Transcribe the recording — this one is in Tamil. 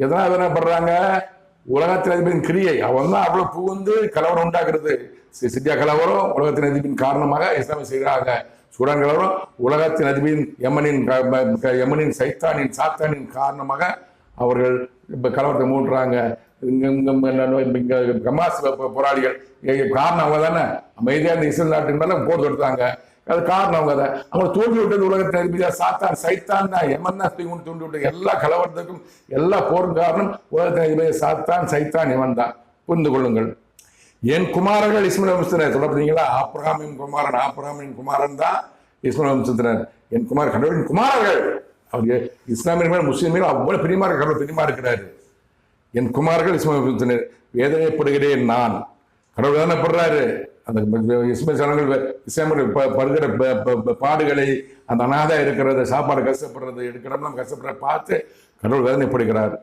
எதனா வேதனைப்படுறாங்க? உலகத்தின் அதிபதியின் கிரியை. அவன் தான் அவ்வளவு புகுந்து கலவரம் உண்டாக்குறது. சிரியா கலவரம் உலகத்தின் அதிபதியின் காரணமாக இஸ்லாமிய செய்கிறாங்க. சூடான் கலவரம் உலகத்தின் அதிபதியின் யமனின் சைத்தானின் சாத்தானின் காரணமாக அவர்கள் இப்ப கலவரத்தை மூன்றாங்க. இங்க ஹமாஸ் போராளிகள் காரணம் அவங்க தானே. அமைதியா இந்த இஸ்ரேல் நாட்டின் மேல போர் தொடுத்தாங்க. அது காரணம் அவங்க தான். அவங்க தூண்டி விட்டது உலகத்தின் அதிபதியா சாத்தான் சைத்தான் தான். யமன் தான் தூண்டி விட்டது. எல்லா கலவரத்துக்கும் எல்லா போரும் காரணம் உலகத்தின் அதிபதியா சாத்தான் சைத்தான் யமன் தான். புரிந்து கொள்ளுங்கள். என் குமாரர்கள் இஸ்மாயில் வம்சத்தினர் சொல்லப்படுறீங்களா? ஆபிரகாமின் குமாரன் தான் இஸ்மாயில் வம்சத்தினர். என் குமார் கடவுளின் குமாரர்கள். அவர் இஸ்லாமியர் மேல் முஸ்லீம் மேல் அவ்வளவு பிரியமா கடவுள் பிரியமா இருக்கிறாரு. என் குமார்கள் இஸ்மாயில் வம்சத்தினர். வேதனைப்படுகிறேன் நான். கடவுள் வேதனைப்படுறாரு. அந்த இஸ்லாமியர்கள் படுகிற பாடுகளை, அந்த அனாதை இருக்கிறத, சாப்பாடு கஷ்டப்படுறது, எடுக்கிறோம்லாம் கஷ்டப்படுற பார்த்து கடவுள் வேதனைப்படுகிறார்.